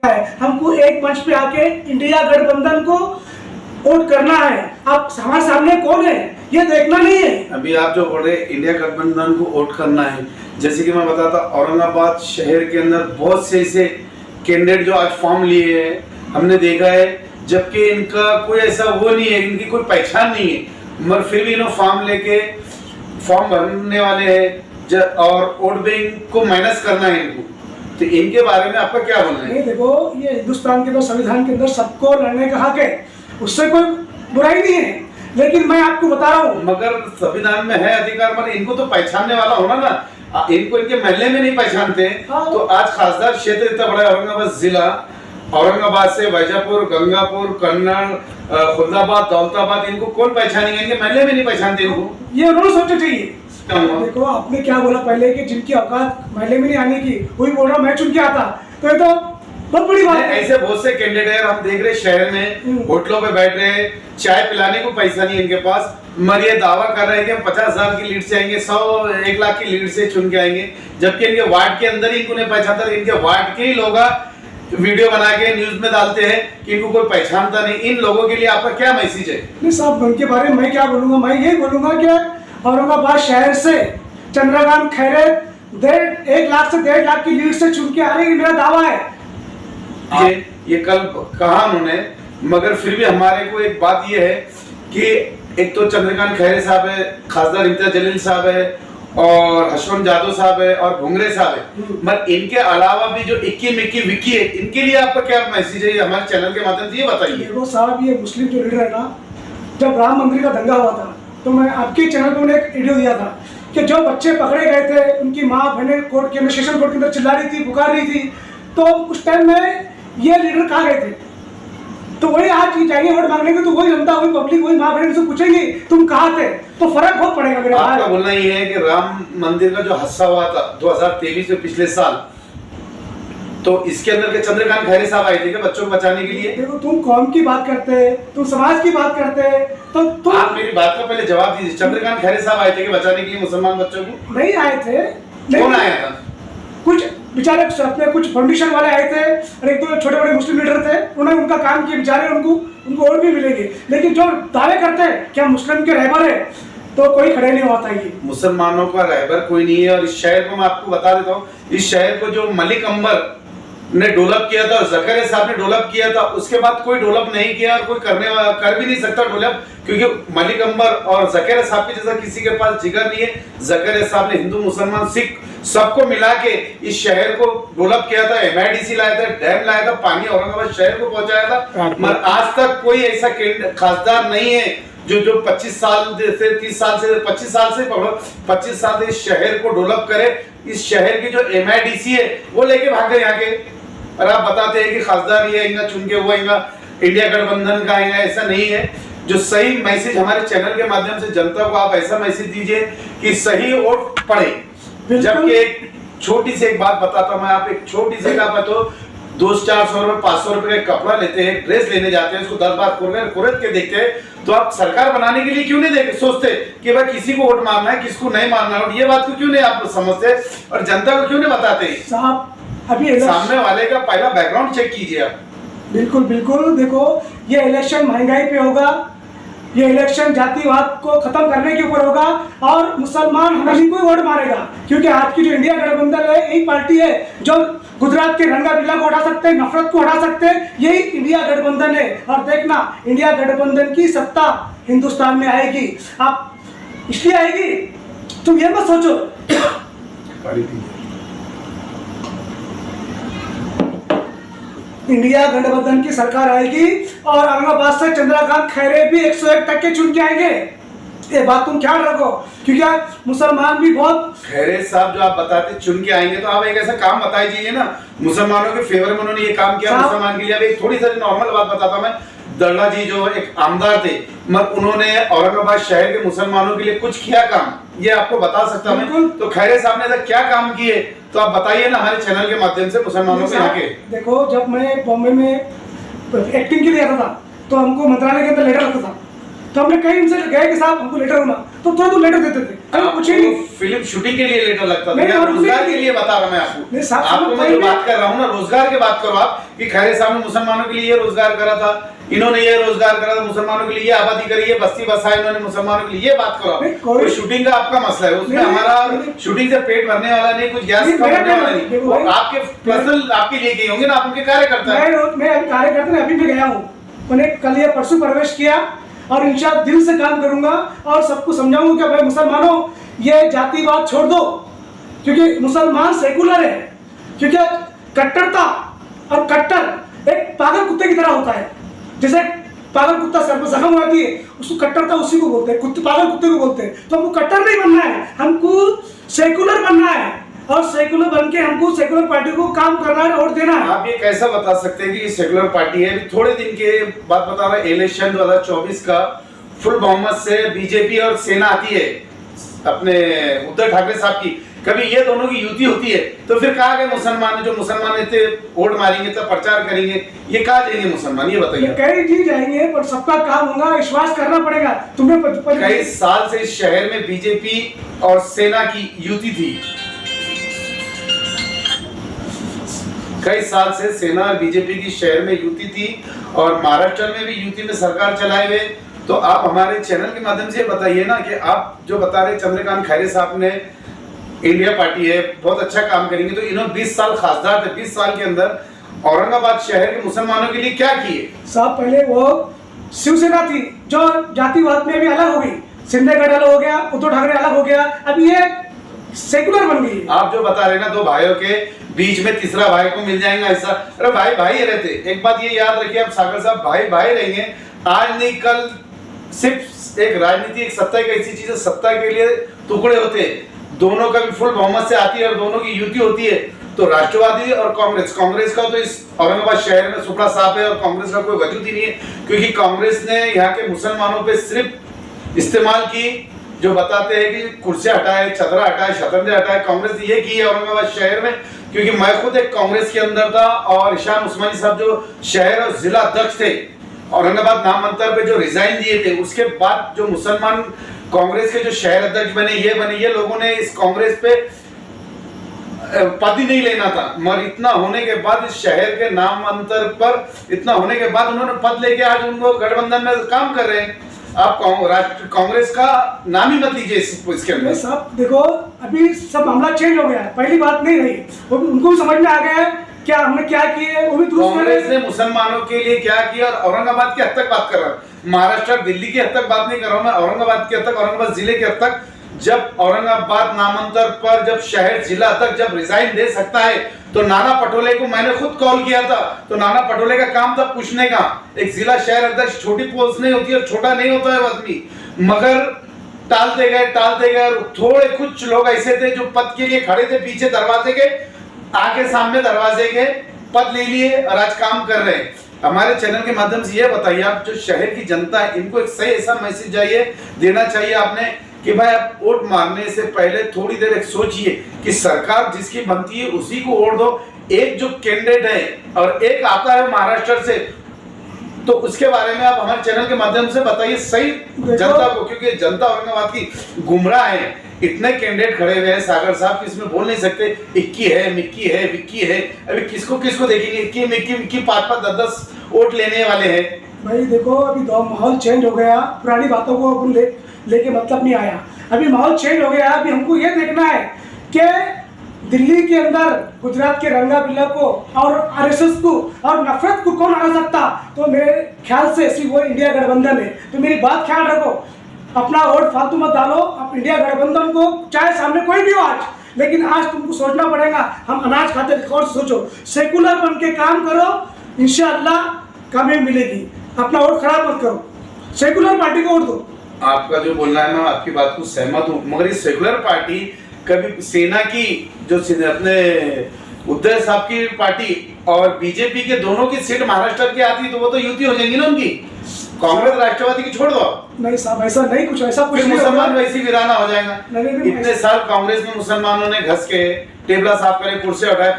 है, हमको एक मंच पे आके इंडिया गठबंधन को वोट करना है। आप हमारे सामने कौन है ये देखना नहीं है। अभी आप जो बोल रहे हैं इंडिया गठबंधन को वोट करना है, जैसे कि मैं बताता औरंगाबाद शहर के अंदर बहुत से ऐसे कैंडिडेट जो आज फॉर्म लिए हैं हमने देखा है, जबकि इनका कोई ऐसा वो नहीं है, इनकी कोई पहचान नहीं है, मगर फिर भी इन्होंने फॉर्म लेके फॉर्म भरने वाले हैं और वोट बैंक को माइनस करना है इनको। तो इनके बारे में आपका क्या बोलना है? नहीं देखो, ये हिंदुस्तान के अंदर संविधान के अंदर सबको लड़ने का हक है, उससे कोई बुराई नहीं है, लेकिन मैं आपको बता रहा हूँ मगर संविधान में है अधिकार, मगर इनको तो पहचानने वाला होना ना, इनको इनके महल्ले में नहीं पहचानते। हाँ। तो आज खासदार क्षेत्र इतना बड़ा है औरंगाबाद जिला, औरंगाबाद से वैजापुर, गंगापुर, कन्नड़, खुलदाबाद, दौलताबाद, इनको कौन पहचानेंगे? इनके महल्ले में नहीं पहचानते इनको। ये उन्होंने सोचना चाहिए। देखो आपने क्या बोला पहले कि जिनकी औकात महल्ले में नहीं आने की, वही बोल रहा मैं चुन के आता, तो ये तो बहुत बड़ी बात है। ऐसे बहुत से कैंडिडेट हम देख रहे शहर में होटलों पे बैठ रहे हैं, चाय पिलाने को पैसा नहीं इनके पास, मगर ये दावा कर रहे हैं कि 50,000 की लीड से आएंगे, 100-1 लाख की लीड से चुन के आएंगे, जबकि इनके वार्ड के अंदर ही इनको नहीं पहचानता। इनके वार्ड के ही लोग वीडियो बना के न्यूज में डालते हैं कि इनको कोई पहचानता नहीं। इन लोगों के लिए आपका क्या मैसेज है? नहीं साहब, उनके बारे में मैं क्या बोलूंगा, मैं यही बोलूंगा कि औरंगाबाद शहर से चंद्रकांत खैरे 1 लाख से 1.5 लाख की लीड से चुन के आ रहे हैं, मेरा दावा है। ये कल कहा उन्होंने, मगर फिर भी हमारे को एक बात ये है कि एक तो चंद्रकांत खैरे साहब है, खासदार इम्तियाज जलील साहब है, और हसवंत जादव साहब है, और भुंगरे साहब है, मगर इनके अलावा भी जो इक्की मिक्की विक्की है, इनके लिए आपका क्या मैसेज है? हमारे चैनल के माध्यम से ये बताइए। देखो साहब, ये मुस्लिम जो लीडर है ना, जब राम मंदिर का दंगा हुआ था तो मैं आपके चैनल पर एक वीडियो दिया था कि जो बच्चे पकड़े गए थे, उनकी माँ बहनें कोर्ट के अंदर, सेशन कोर्ट के अंदर चिल्ला रही थी, पुकार रही थी, तो उस टाइम में ये लीडर कहाँ गए थे? तो वही आज जाएंगे वोट मांगने के, तो वही जनता, वही पब्लिक, वही माँ बहन से पूछेंगे तुम कहाँ थे, तो फर्क बहुत पड़ेगा मेरा। आपका बोलना ये है कि राम मंदिर का जो हादसा हुआ था 2023 में, पिछले साल, तो इसके अंदर के चंद्रकांत खैरे साहब आए थे क्या बच्चों को बचाने के लिए? देखो, तुम कौम की बात करते, तुम समाज की बात करते, तो तुम आप मेरी बात का पहले जवाब दीजिए। चंद्रकांत खैरे साहब आए थे कि बचाने के लिए मुसलमान बच्चों को? नहीं आए थे। कौन आया था? कुछ बेचारे अपने कुछ फाउंडेशन वाले आए थे, और एक दो छोटे बड़े मुस्लिम लीडर थे, उन्होंने उनका काम किया, बेचारे उनको वोट भी मिलेंगे, लेकिन जो दावे करते हैं क्या मुस्लिम के रहबर है, तो कोई खड़े नहीं होता। ये मुसलमानों का रहबर कोई नहीं है। और इस शहर को मैं आपको बता देता हूँ, इस शहर को जो मलिक अंबर ने डेवलप किया था, जकरिया साहब ने डेवलप किया था, उसके बाद कोई डेवलप नहीं किया और कोई कर भी नहीं सकता डेवलप, क्योंकि मलिक अंबर और जकरिया साहब के जैसा किसी के पास जिगर नहीं है। जकरिया साहब ने हिंदू मुसलमान सिख सबको मिला के इस शहर को डेवलप किया था, MIDC लाया था, डैम लाया था, पानी औरंगाबाद शहर को पहुंचाया था, मगर आज तक कोई ऐसा खासदार नहीं है जो 25 साल से 30 साल से 25 साल से पकड़ो 25 साल से इस शहर को डेवलप करे। इस शहर की जो MIDC है वो लेके भाग गए यहाँ के, और आप बताते हैं कि खासदार ये आएगा चुन के, वो आएगा इंडिया गठबंधन का आएगा। ऐसा नहीं है। जो सही मैसेज हमारे चैनल के माध्यम से जनता को आप ऐसा मैसेज दीजिए कि सही वोट पड़े। जबकि एक छोटी सी एक बात बताता हूं मैं, आप एक छोटी सी आप तो 200-400 रुपए 500 रुपए का कपड़ा लेते हैं, ड्रेस लेने जाते हैं, उसको 10 बार कुरत के देखते हैं, तो आप सरकार बनाने के लिए क्यों नहीं देख सोचते कि भाई किसी को वोट मारना है, किसको नहीं मारना है? ये बात को क्यों नहीं आप समझते और जनता को क्यों नहीं बताते? साहब, अभी सामने वाले का पहला बैकग्राउंड चेक कीजिए आप। बिल्कुल बिल्कुल। देखो, ये इलेक्शन महंगाई पे होगा, ये इलेक्शन जातिवाद को खत्म करने के ऊपर होगा, और मुसलमान हमेशा कोई वोट मारेगा, क्योंकि आज की जो इंडिया गठबंधन है, यही पार्टी है जो गुजरात के रंगा बिल्ला को हटा सकते हैं, नफरत को हटा सकते हैं, यही इंडिया गठबंधन है। और देखना, इंडिया गठबंधन की सत्ता हिंदुस्तान में आएगी। आप इसलिए आएगी, तुम ये मत सोचो। इंडिया गठबंधन की सरकार आएगी और औरंगाबाद से चंद्रकांत खैरे भी 101% चुन के आएंगे। ये बात तुम ख्याल रखो, क्योंकि मुसलमान भी बहुत। खैरे साहब जो आप बताते चुन के आएंगे, तो आप एक ऐसा काम बता दीजिए ना, मुसलमानों के फेवर में उन्होंने ये काम किया मुसलमान के लिए। अब एक थोड़ी सी नॉर्मल बात बताता मैं, दर्ला जी जो एक आमदार थे, मगर उन्होंने औरंगाबाद शहर के मुसलमानों के लिए कुछ किया काम, ये आपको बता सकता मैं। तो खैरे साहब ने ऐसा क्या काम किए, तो आप बताइए ना हमारे चैनल के माध्यम से मुसलमानों के यहाँ के। देखो, जब मैं बॉम्बे में एक्टिंग के लिए आता था, तो हमको मंत्रालय के अंदर लेटर लगता था, तो हमने कहीं उनसे गए कि साहब हमको लेटर होना, तो तुरंत लेटर देते थे, अभी कुछ ही नहीं। फिल्म शूटिंग के लिए लेटर लगता था, नहीं, या और रोजगार नहीं, के लिए बता रहा मैं नहीं, आपको, साहब, आपको मैं जो बात कर रहा हूँ ना, रोजगार की बात करो आप, कि खैरे साहब ने मुसलमानों के लिए ये रोजगार करा था, इन्होंने ये रोजगार करा था, मुसलमानों के लिए ये आबादी करी, ये बस्ती बसाई इन्होंने मुसलमानों के लिए, ये बात करो नहीं, आप। कोई- कोई शूटिंग का आपका मसला है, उसमें हमारा शूटिंग से पेट भरने वाला नहीं, कुछ गैस नहीं, का मेरा भरने वाला नहीं, नहीं, वो आपके पर्सनल आपके लिए गए होंगे ना, आप उनके कार्यकर्ता हैं। मैं अभी कार्यकर्ता ने अभी भी गया हूँ, मैंने कल या परसों प्रवेश किया और इंशाअल्लाह दिल से काम करूंगा और सबको समझाऊंगा कि भाई मुसलमानों ये जातिवाद छोड़ दो, क्योंकि मुसलमान सेकुलर है, क्योंकि कट्टरता और कट्टर एक पागल कुत्ते की तरह होता है, जैसे पागल कुत्ता सर पर जख्म होती है उसको कट्टरता उसी को बोलते हैं, कुत्ते पागल कुत्ते को बोलते हैं। तो हमको कट्टर नहीं बनना है, हमको सेकुलर बनना है और सेकुलर बन के हमको सेकुलर पार्टी को काम करना है, वोट देना है। आप ये कैसा बता सकते हैं कि ये सेकुलर पार्टी है? थोड़े दिन के बात बता रहा है, इलेक्शन 2024 का फुल बहुमत से बीजेपी और सेना आती है अपने उद्धव ठाकरे साहब की, कभी ये दोनों की युति होती है, तो फिर कहा गए मुसलमान जो मुसलमान इतने वोट मारेंगे तो प्रचार करेंगे, ये कहा जाएंगे मुसलमान, ये बताइए। कई चीज जाएंगे पर सबका काम होगा, विश्वास करना पड़ेगा तुम्हें। कई साल से इस शहर में बीजेपी और सेना की युति थी, कई साल से सेना और बीजेपी की शहर में युति थी और महाराष्ट्र में भी युति में सरकार चलाए हुए। तो आप हमारे चैनल के माध्यम से बताइए ना कि आप जो बता रहे चंद्रकांत खैरे साहब ने इंडिया पार्टी है बहुत अच्छा काम करेंगे, तो इन्होंने 20 साल खासदार थे, 20 साल के अंदर औरंगाबाद शहर के मुसलमानों के लिए क्या किए? साहब पहले वो शिवसेना थी जो जातिवाद में भी अलग हो गई, शिंदेगढ़ अलग हो गया, उद्धव ठाकरे अलग हो गया, अब ये सेकुलर बन गई। आप जो बता रहे ना दो भाइयों के बीच में तीसरा भाई को मिल जाएगा ऐसा, अरे भाई भाई रहते। एक बात ये याद रखिए आप सागर साहब, भाई भाई रहेंगे आज नहीं कल। सिर्फ एक राजनीति एक सत्ता एक ऐसी चीज है, सत्ता के लिए टुकड़े होते हैं, दोनों का भी फुल बहुमत से आती है और दोनों की युति होती है। तो राष्ट्रवादी और कांग्रेस का तो इस औरंगाबाद शहर में सुपड़ा साफ है और कांग्रेस का कोई वजूद ही नहीं है, क्योंकि कांग्रेस ने यहाँ के मुसलमानों पे सिर्फ इस्तेमाल की, जो बताते हैं कि कुर्सियां हटाए, चदरा हटाए, शतरंज हटाए, कांग्रेस ने ये की है औरंगाबाद शहर में। क्योंकि मैं खुद एक कांग्रेस के अंदर था और ईशान उस्मानी साहब जो शहर और जिला अध्यक्ष थे औरंगाबाद नामांतर पे जो रिजाइन दिए थे, उसके बाद जो मुसलमान कांग्रेस के जो शहर अध्यक्ष बने ये लोगों ने इस कांग्रेस पे पद ही नहीं लेना था, मगर इतना होने के बाद इस शहर के नामांतर पर इतना होने के बाद उन्होंने पद लेके आज उनको गठबंधन में काम कर रहे हैं। आप कांग्रेस का नाम ही मत लीजिए इसके अंदर। साहब देखो अभी सब मामला चेंज हो गया है, पहली बात नहीं रही, उनको भी समझ में आ गया है क्या हमने क्या किए, वो भी कांग्रेस ने मुसलमानों के लिए क्या किया और औरंगाबाद की हद तक बात कर रहा हूँ, महाराष्ट्र दिल्ली की हद तक बात नहीं कर रहा हूँ मैं, औरंगाबाद की हद तक, औरंगाबाद जिले की हद तक। जब औरंगाबाद नामांतर पर जब शहर जिला तक जब रिजाइन दे सकता है, तो नाना पटोले को मैंने खुद कॉल किया था, तो नाना पटोले का काम था पूछने का, एक जिला शहर अध्यक्ष छोटी पोस्ट नहीं होती और छोटा नहीं होता है आदमी, मगर टालते गए। थोड़े कुछ लोग ऐसे थे जो पद के लिए खड़े थे पीछे दरवाजे के, आगे सामने दरवाजे के पद ले लिए और आज काम कर रहे हैं। हमारे चैनल के माध्यम से ये बताइए आप जो शहर की जनता है इनको एक सही ऐसा मैसेज देना चाहिए आपने कि भाई आप वोट मारने से पहले थोड़ी देर एक सोचिए कि सरकार जिसकी बनती है उसी को वोट दो। एक जो कैंडिडेट है और एक आता है महाराष्ट्र से, तो उसके बारे में आप हमारे चैनल के माध्यम से बताइए सही जनता को, क्योंकि जनता औरंगाबाद की गुमराह है। इतने कैंडिडेट खड़े हुए हैं सागर साहब, इसमें बोल नहीं सकते इक्की है मिक्की है विक्की है, अभी किसको देखेंगे? इक्की मिक्की 5-5 10-10 वोट लेने वाले हैं। भाई देखो अभी माहौल चेंज हो गया, पुरानी बातों को अपन लेके मतलब नहीं आया, अभी माहौल चेंज हो गया। अभी हमको ये देखना है कि दिल्ली के अंदर गुजरात के रंगा बिल्ला को और आरएसएस को और नफरत को कौन हरा सकता? तो मेरे ख्याल से सिर्फ वो इंडिया गठबंधन है। तो मेरी बात ख्याल रखो, अपना वोट फालतू मत डालो, आप इंडिया गठबंधन को चाहे सामने कोई भी हो आज, लेकिन आज तुमको सोचना पड़ेगा हम अनाज खाते और सोचो, सेकुलर बन के काम करो, इंशाअल्लाह कामयाबी मिलेगी। अपना वोट खराब मत करो, सेकुलर पार्टी को वोट दो। आपका जो बोलना है मैं आपकी बात को सहमत हूँ, मगर ये सेकुलर पार्टी कभी सेना की जो अपने उद्धव साहब की पार्टी और बीजेपी के दोनों की सीट महाराष्ट्र की आती तो वो तो युति हो जाएंगी ना उनकी, कांग्रेस राष्ट्रवादी की छोड़ दो। नहीं साहब ऐसा नहीं, कुछ ऐसा कुछ नहीं, मुसलमान वैसी वीराना हो जाएगा। इतने साल कांग्रेस में मुसलमानों ने घस के टेबला साफ करे, कुर्सी उठाए,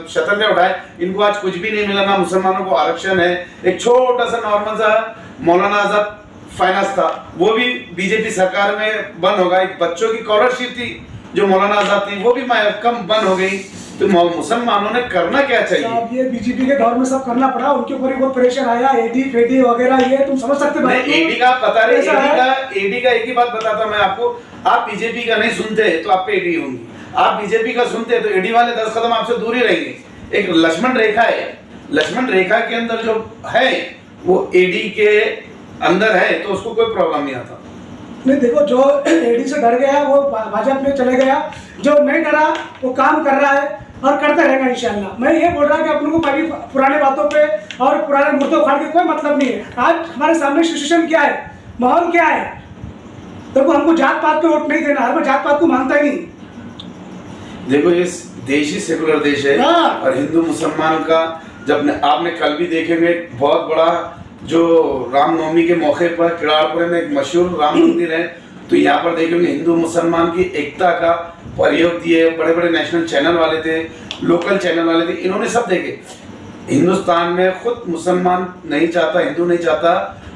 शतरंज उठाए, इनको आज कुछ भी नहीं मिला, ना मुसलमानों को आरक्षण है। एक छोटा सा नॉर्मल सा मौलाना आजाद फाइनेंस था वो भी बीजेपी सरकार में बंद हो गया। एक बच्चों की स्कॉलरशिप थी जो मौलाना आजाद थी वो भी कम बंद हो गई। तो मुसलमानों ने करना क्या चाहिए? साहब ये बीजेपी के दौर में सब करना पड़ा, उनके ऊपर ही बहुत प्रेशर आया, एडी फेडी वगैरह, ये तुम समझ सकते हो। एडी का पता नहीं, एडी का एक ही बात बताता मैं आपको, आप बीजेपी का नहीं सुनते तो आप पे एडी होंगी, आप बीजेपी का सुनते तो एडी वाले 10 कदम आपसे दूर ही रहेंगे। एक लक्ष्मण रेखा है, लक्ष्मण रेखा के अंदर जो है वो एडी के अंदर है तो उसको कोई प्रॉब्लम नहीं आता। नहीं देखो, जो एडी से डर गया वो भाजपा में चले गया, जो नहीं डरा वो काम कर रहा है और करते रहेगा इंशाल्लाह। मैं ये बोल रहा कि अपन को कभी पुराने बातों पे और पुराने मुद्दों उखाड़ के कोई मतलब नहीं है। आज हमारे सामने सिचुएशन क्या है, माहौल क्या है। देखो हमको जात पात पे वोट नहीं देना, मैं जात पात को मानता ही नहीं। देखो ये देश ही सेकुलर देश है और हिंदू मुसलमान का जब आपने कल भी देखेंगे बहुत बड़ा जो रामनवमी के मौके पर किराड़पुर में एक मशहूर राम मंदिर है, तो यहाँ पर देखेंगे हिंदू मुसलमान की एकता का प्रयोग दिए, बड़े बड़े नेशनल चैनल वाले थे, लोकल चैनल वाले थे, इन्होंने सब देखे। हिंदुस्तान में खुद मुसलमान नहीं चाहता, हिंदू नहीं चाहता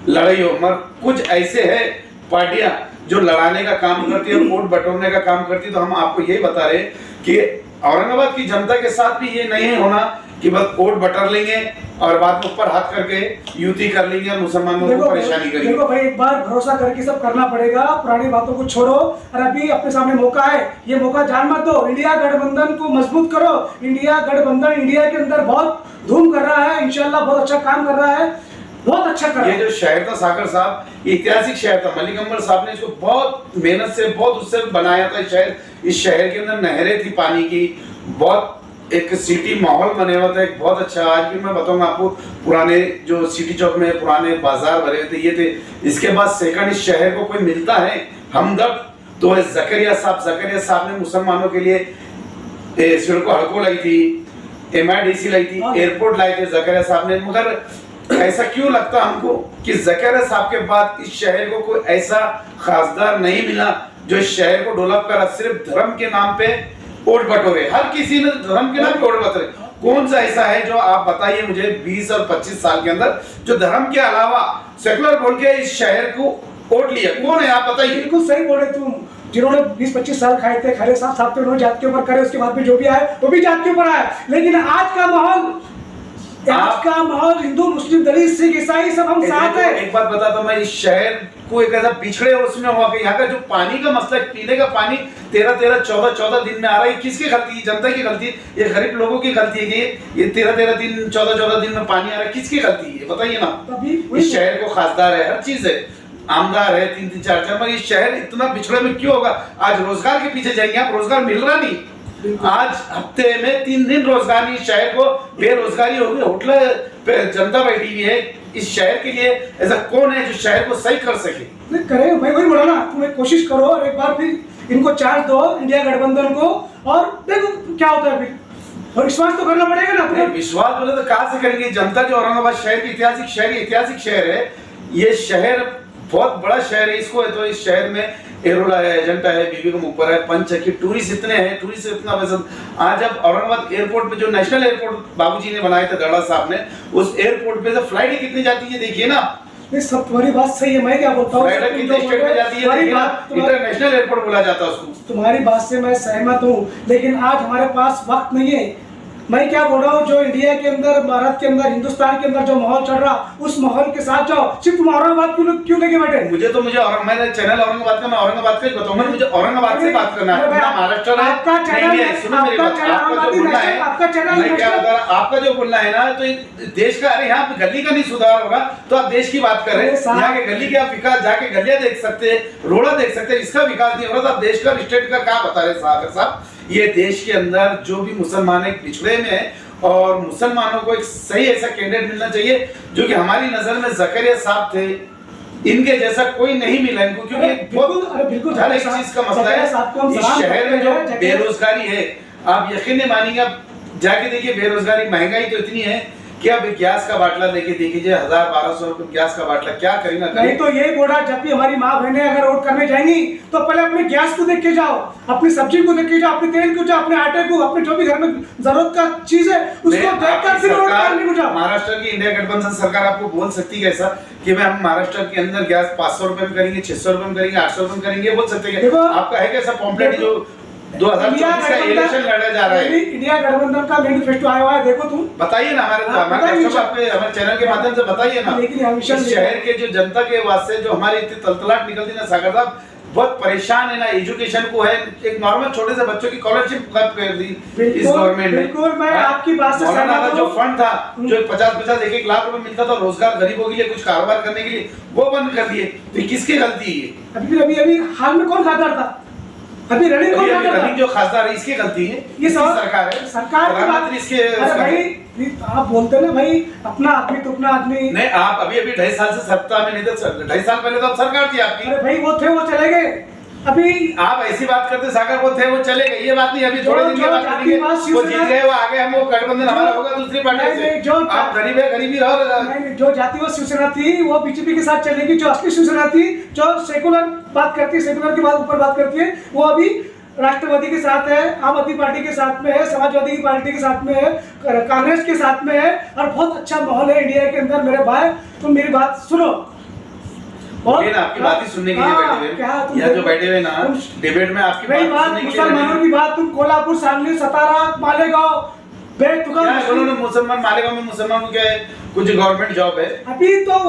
लड़ाई हो, मगर कुछ ऐसे है पार्टियां जो लड़ाने का काम करती है, वोट बटोरने का काम करती है। तो हम आपको यही बता रहे कि औरंगाबाद की जनता के साथ भी ये नहीं होना कि बस वोट बटर लेंगे और बाद में ऊपर हाथ करके युति कर लेंगे और मुसलमानों को परेशानी करेंगे। देखो भाई, एक बार भरोसा करके सब करना पड़ेगा, पुरानी बातों को छोड़ो और अभी अपने सामने मौका है, ये मौका जान मत दो। इंडिया गठबंधन को मजबूत करो। इंडिया गठबंधन इंडिया के अंदर बहुत धूम कर रहा है, इंशाल्लाह बहुत अच्छा काम कर रहा है, बहुत अच्छा कर रहा है। ये जो शहर था सागर साहब, ये ऐतिहासिक शहर था, मलिक अंबर साहब ने इसको बहुत मेहनत से बहुत उससे बनाया था शहर। इस शहर के अंदर नहरें थी पानी की, बहुत एक सिटी माहौल बने हुआ था, एक बहुत अच्छा। आज भी मैं बताऊंगा आपको, पुराने जो सिटी चौक में पुराने बाजार भरे थे ये थे। इसके बाद सेकंड इस शहर को कोई मिलता है हमदर्द तो है जकरिया साहब। जकरिया साहब ने मुसलमानों के लिए सड़कों हड़कों लाई थी, MIDC लाई थी, एयरपोर्ट लाए थे जकरिया साहब ने। मगर ऐसा क्यों लगता हमको कि जकरिया साहब के बाद इस शहर को कोई ऐसा खासदार नहीं मिला जो इस शहर को डेवलप करा। सिर्फ धर्म के नाम पे वोट बटोरे, हर किसी ने धर्म के नाम पे वोट बटोरे। कौन सा ऐसा है जो आप बताइए मुझे 20 और 25 साल के अंदर जो धर्म के अलावा सेकुलर बोल के इस शहर को वोट लिया, कौन है आप बताइए। बिल्कुल सही बोले तुम, जिन्होंने 20-25 साल खाए थे, खरे साहब थे, उन्होंने जात के ऊपर करे, उसके बाद में जो भी आए वो भी जात के ऊपर आए। लेकिन आज का माहौल हिंदू मुस्लिम दलित सिख ईसाई सब हम साथ हैं। एक बात बताता मैं, इस शहर को एक ऐसा पिछड़े उसमें हुआ कि यहाँ का जो पानी का मसला, पीने का पानी 13-13, 14-14 दिन में आ रहा है। किसकी गलती है? जनता की गलती है, ये गरीब लोगों की गलती है कि ये 13-13 दिन 14-14 दिन में पानी आ रहा है। किसकी गलती है बताइए ना। इस शहर को खासदार है, हर चीज है, आमदार है 3-3, 4-4, पर इस शहर इतना पिछड़े में क्यों होगा? आज रोजगार के पीछे जाएंगे आप, रोजगार मिल रहा नहीं। आज हफ्ते में 3 दिन रोजगार नहीं, शहर को बेरोजगारी होगी, होटल पे जनता बैठी हुई है। इस शहर के लिए ऐसा कौन है जो शहर को सही कर सके? नहीं करे, मैं वही बोला ना, तुम एक कोशिश करो और एक बार फिर इनको चांस दो इंडिया गठबंधन को, और देखो क्या होता है फिर। और विश्वास तो करना पड़ेगा ना अपने। विश्वास बोले तो कहाँ से करेंगे? जनता जो औरंगाबाद शहर की ऐतिहासिक शहर है, ये शहर बहुत बड़ा शहर है। इसको है तो इस शहर में एरोला है, एजेंटा है, बीबी का मुखबरा है, पंच है, कि टूरिस्ट इतने हैं, टूरिस्ट इतना पसंद। आज जब औरंगाबाद एयरपोर्ट पे जो नेशनल एयरपोर्ट बाबूजी ने बनाए थे दड़ा साहब ने, उस एयरपोर्ट पे से फ्लाइटें कितनी जाती है देखिए ना। ये सब तुम्हारी बात सही है, मैं क्या बोलता हूँ, फ्लाइटें कितने स्टेट में जाती है देखिए ना, इंटरनेशनल एयरपोर्ट बोला जाता है उसको। तुम्हारी बात से मैं सहमत हूँ, लेकिन आज हमारे पास वक्त नहीं है। मैं क्या बोल रहा हूँ, जो इंडिया के अंदर, भारत के अंदर, हिंदुस्तान के अंदर जो माहौल चल रहा, उस माहौल के साथ जाओ। सिर्फ तुम औरंगाबाद क्यों लेके बैठे? मुझे मेरा चैनल औरंगाबाद का, मैं औरंगाबाद का ही बताऊंगा, मुझे औरंगाबाद से बात करना है। महाराष्ट्र है, आपका चैनल है, सुनो मेरी बात, आपका जो बोलना है, आपका चैनल, मैं क्या बता रहा, आपका जो बोलना है ना, तो देश का, अरे यहाँ पे गली का नहीं सुधार होगा तो आप देश की बात कर रहे हैं। यहाँ के गली के आप विकास, जाके गलियां देख सकते हैं, रोड़ा देख सकते हैं, इसका विकास नहीं हो रहा तो आप देश का, स्टेट का क्या बता रहे साहब। ये देश के अंदर जो भी मुसलमान है पिछड़े में है, और मुसलमानों को एक सही ऐसा कैंडिडेट मिलना चाहिए जो कि हमारी नजर में जकरिया साहब थे, इनके जैसा कोई नहीं मिला इनको, क्योंकि बिल्कुल हर एक चीज का मसला है। इस शहर में जो बेरोजगारी है, आप यकीन नहीं मानेंगे, आप जाके देखिए बेरोजगारी, महंगाई तो इतनी है कि अभी गैस का बाटला लेके देखिए 1000-1200 रुपए गैस का बाटला, क्या करेगा? नहीं तो ये बोला, जब भी हमारी माँ बहनें अगर वोट करने जाएंगी तो पहले अपने गैस को देख के जाओ, अपनी सब्जी को देख के जाओ, अपने तेल को जाओ, अपने आटे को, अपने जो भी घर में जरूरत का चीज है उसको देखकर फिर वोट करने को जाओ। महाराष्ट्र की इंडिया गठबंधन सरकार आपको बोल सकती है ऐसा कि मैं हम महाराष्ट्र के अंदर गैस 500 रुपए में करेंगे, 600 रुपए में करेंगे, 800 रुपए में करेंगे, बोल सकते हैं? आपका है कैसा पॉम्पलेट जो 2024 का इलेक्शन लड़ा जा रहा है? इंडिया गठबंधन का मैनिफेस्टो आया हुआ है, देखो तुम बताइए ना, हमारे चैनल के माध्यम से बताइए ना। इस शहर के जो जनता के वास्ते जो हमारी इतनी तलतलाट निकलती ना सागर साहब, बहुत परेशान है ना। एजुकेशन को है, एक नॉर्मल छोटे से बच्चों की स्कॉलरशिप कर दी इस गवर्नमेंट ने। बिल्कुल, मैं आपकी बात से सहमत हूं। जो फंड था, जो 50-50 1-1 लाख रुपए मिलता था रोजगार गरीबों के लिए, कुछ कारोबार करने के लिए, वो बंद कर दिए। तो किसकी गलती है? अभी हाल में कौन खासदार था? अभी रनिंग कौन खासदार था? जो खासदार है इसकी गलती है, ये सरकार है, सरकार की बात। अरे भाई आप बोलते ना भाई, अपना आदमी तो अपना आदमी। नहीं, आप अभी 2.5 साल से सत्ता में नहीं थे, 2.5 साल पहले तो आप सरकार थी आपकी। अरे भाई वो थे, वो चले गए। अभी आप ऐसी बात करते सागर, वो थे वो चले गए, ये बात नहीं। अभी थोड़े दिन के बाद करेंगे, वो जीत गए, वो आगे, हम वो गठबंधन हमारा होगा दूसरी पार्टी से। आप गरीब है, गरीबी रहो। नहीं, जो जातिवाद शिवसेना थी वो बीजेपी के साथ चलेगी। जो असली शिवसेना थी, जो सेकुलर बात करती है, सेकुलर की बात ऊपर बात करती है, वो अभी राष्ट्रवादी के साथ है, आम आदमी पार्टी के साथ में है, समाजवादी की पार्टी के साथ में है, कांग्रेस के साथ में है, और बहुत अच्छा माहौल है इंडिया के अंदर। मेरे भाई तुम मेरी बात सुनो, आपकी बात ही सुनने के लिए बैठे हुए, या जो बैठे हुए ना डिबेट में आपकी बात सुनने के लिए। मुसलमानों की बात तुम कोल्हापुर, सांगली, सतारा, मालेगांव, मुसलमान मालेगांव में मुसलमान को क्या है, कुछ गवर्नमेंट जॉब है? अभी तो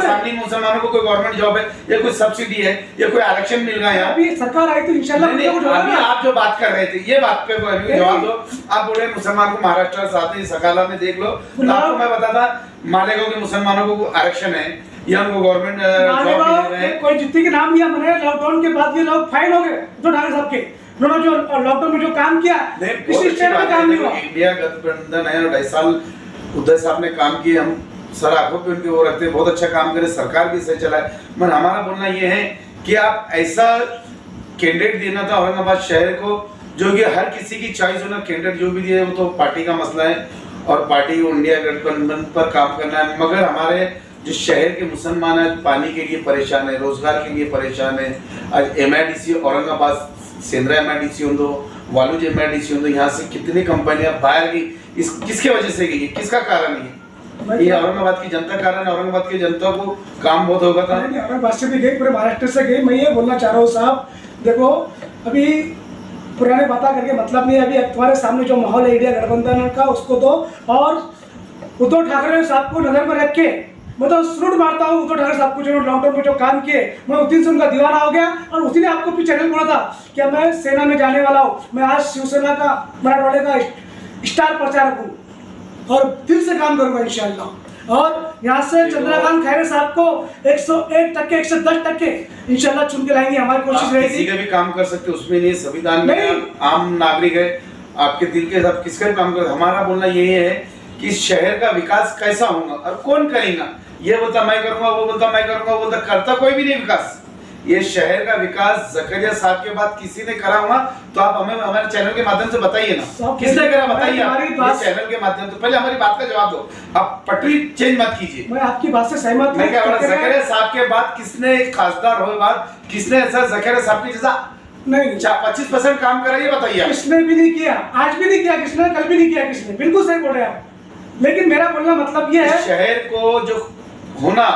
सांगली मुसलमानों को कोई गवर्नमेंट जॉब है, या कोई सब्सिडी है, या कोई आरक्षण मिल रहा है? अभी सरकार आई तो इंशाल्लाह। आप जो बात कर रहे थे, ये बात पे जवाब दो। आप बोल रहे मुसलमान को महाराष्ट्र साथ ही सकाला में देख लो, तो आपको मैं बताता मालेगांव के मुसलमानों को आरक्षण है या उनको गवर्नमेंट जॉब मिल रहा है। कोई जितने के नाम लिया मैंने, लॉकडाउन के बाद ये लोग फाइन हो गए जो ठाकरे साहब के, उन्होंने जो लॉकडाउन में जो काम किया, किसी स्टेट में काम नहीं हुआ। इंडिया गठबंधन है, 2.5 साल उदय साहब ने काम किए, हम सर आंखों पे उनके वो रखते हैं, बहुत अच्छा काम करे, सरकार भी सही चला है। मगर हमारा बोलना ये है कि आप ऐसा कैंडिडेट देना था औरंगाबाद शहर को, जो कि हर किसी की चॉइस होना, कैंडिडेट जो भी दिए वो तो पार्टी का मसला है और पार्टी को इंडिया गठबंधन पर काम करना है। मगर हमारे जो शहर के मुसलमान है, पानी के लिए परेशान है, रोजगार के लिए परेशान है। आज MIDC औरंगाबाद सेंद्रा MIDC हो, वालूज MIDC हो, यहाँ से कितनी कंपनियां बाहर गई, इस किसके वजह से गई, किसका कारण है? ये औरंगाबाद की जनता कारण है। औरंगाबाद की जनता को काम बहुत होगा था। औरंगाबाद से भी गई, पूरे महाराष्ट्र से गई। मैं ये बोलना चाह रहा हूँ साहब, देखो अभी पुराने बातें करके मतलब नहीं है। अभी तुम्हारे सामने जो माहौल है इंडिया गठबंधन का, उसको दो, और उद्धव ठाकरे साहब को नजर में रख के मैं तो सलूट मारता हूँ उद्धव ठाकरे साहब को, जो लॉकडाउन में जो काम किए। मैं उस दिन से उनका दीवाना हो गया, और उसी ने आपको भी चैनल बोला था कि मैं सेना में जाने वाला हूँ। मैं आज शिवसेना का, मराठवाड़े का स्टार प्रचारक हूँ, और दिल से काम करूंगा इंशाल्लाह। और यहाँ से चंद्रकांत खैरे साहब को 101%, 110% इंशाल्लाह चुन के लाएंगे। हमारी कोशिश रहेगी। किसी का भी काम कर सकते, उसमें नहीं, संविधान में आम नागरिक है, आपके दिल के साथ किसका भी काम कर। हमारा बोलना यही है कि शहर का विकास कैसा होगा और कौन करेगा। ये बोलता मैं करूंगा, वो बोलता मैं करूंगा, वो बोलता करता कोई भी नहीं विकास। ये शहर का विकास जकरिया साहब के बाद किसी ने करा होगा तो आप हमें हमारे चैनल के माध्यम से बताइए ना, किसने करा बताइए आप चैनल के माध्यम से। पहले हमारी बात का जवाब दो, आप पटरी चेंज मत कीजिए। मैं आपकी बात से सहमत हूं। मैं क्या बोला, जकरिया साहब के बाद किसने खासदार हुए बाद किसने ऐसा जकरिया साहब की जैसा नहीं 25% काम करा, ये बताइए। किसने भी नहीं किया, आज भी नहीं किया किसने, कल भी नहीं किया किसने, बिल्कुल सही बोल रहे हैं आप। लेकिन मेरा बोलना मतलब ये है, शहर को जो होना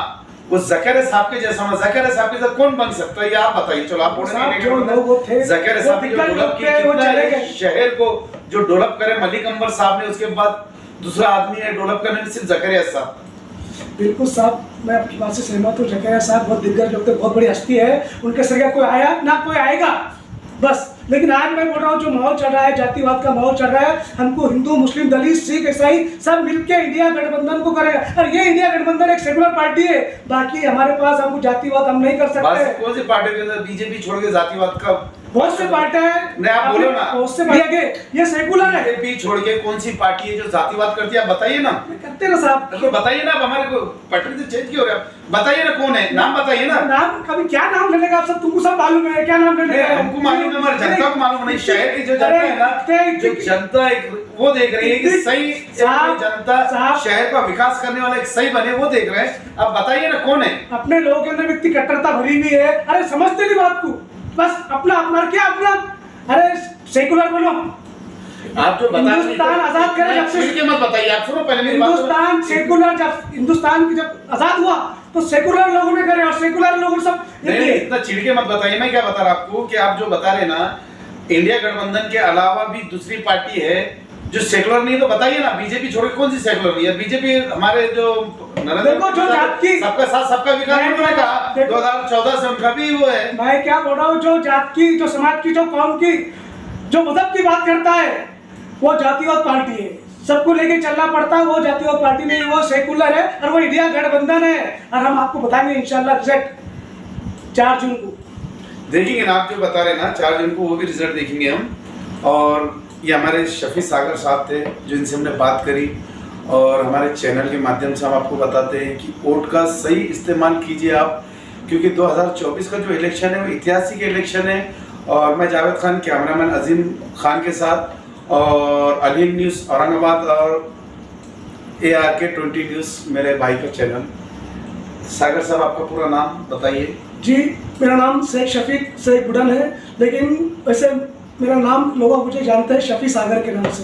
वो जकरिया साहब के जैसा होना। जकरिया साहब के साथ कौन बन सकता है, ये आप बताइए। चलो आप बोल रहे हैं जकरिया साहब जो डेवलप किया शहर को, जो डेवलप करे मलिक अंबर साहब ने, उसके बाद दूसरा आदमी है डेवलप करने में सिर्फ जकरिया साहब। बिल्कुल साहब, मैं आपकी बात से सहमत हूँ। जकरिया साहब बहुत दिग्गज लोग थे, बहुत बड़ी हस्ती है, उनके सरिया कोई आया ना कोई आएगा बस। लेकिन आज मैं बोल रहा हूँ जो माहौल चल रहा है, जातिवाद का माहौल चल रहा है, हमको हिंदू, मुस्लिम, दलित, सिख, ईसाई सब मिलकर इंडिया गठबंधन को करेगा। और ये इंडिया गठबंधन एक सेकुलर पार्टी है, बाकी हमारे पास हमको जातिवाद हम नहीं कर सकते। कौन सी पार्टी के अंदर बीजेपी छोड़ के जातिवाद का बहुत से पार्टियां हैं, नहीं, आप बोलो ना। बहुत से पार्टियां ये सेकुलर है। बीजेपी छोड़ के कौन सी पार्टी है जो जातिवाद करती है, आप बताइए ना। करते ना साहब, तो बताइए ना, अब हमारे को पटरी से चेंज क्यों हो रहा है? बताइए ना कौन है, नाम बताइए ना। नाम कभी क्या नाम लेने का आप सब, तुमको सब मालूम है क्या नाम लेने का? हमको मालूम है, हमारी जनता को मालूम नहीं। शहर की जो जनता है ना, जो जनता वो देख रही है कि सही जनता शहर का विकास करने वाला एक सही बने, वो देख रहे हैं। अब बताइए ना कौन है? अपने लोगों के अंदर इतनी कट्टरता भरी हुई है, अरे समझते नहीं बात को, बस अपना अपना क्या अपना, अरे सेकुलर बनो। आप जो बता हिंदुस्तान आजाद करे जब से, के मत बताइए, आप सुनो पहले मेरी बात। हिंदुस्तान सेकुलर, जब हिंदुस्तान की जब आजाद हुआ तो सेकुलर लोगों ने करे, और सेकुलर लोगों ने सब नहीं, इतना छिड़के मत बताइए। मैं क्या बता रहा आपको कि आप जो बता रहे ना, इंडिया गठबंधन के अलावा भी दूसरी पार्टी है जो सेकुलर नहीं, तो बताइए ना। बीजेपी छोड़ के कौन सी सेकुलर नहीं है? बीजेपी हमारे जो नरेंद्र देखो जो जात की सबका साथ सबका विकास उन्होंने कहा 2014 से उनका भी वो है। मैं क्या बोल रहा हूँ, जो जात की, जो समाज की, जो कौम की, जो मजहब की बात करता है वो जातिवाद पार्टी है। सबको लेके चलना पड़ता है, वो जातिवाद पार्टी नहीं, वो सेकुलर है और वो इंडिया गठबंधन है। और हम आपको बताएंगे इंशाल्लाह रिजल्ट 4 जून को देखेंगे ना। आप जो बता रहे ना 4 जून को, वो भी रिजल्ट देखेंगे हम। और ये हमारे शफी सागर साहब थे जिनसे हमने बात करी, और हमारे चैनल के माध्यम से हम आपको बताते हैं कि वोट का सही इस्तेमाल कीजिए आप, क्योंकि 2024 का जो इलेक्शन है वो ऐतिहासिक इलेक्शन है। और मैं जावेद खान, कैमरामैन अजीम खान के साथ, और अलीम न्यूज़ औरंगाबाद और ARK 20 न्यूज़ मेरे भाई का चैनल। सागर साहब, आपका पूरा नाम बताइए। जी, मेरा नाम शेख शफीक शेख बुडन है, लेकिन वैसे मेरा नाम लोग मुझे जानते हैं शफी सागर के नाम से।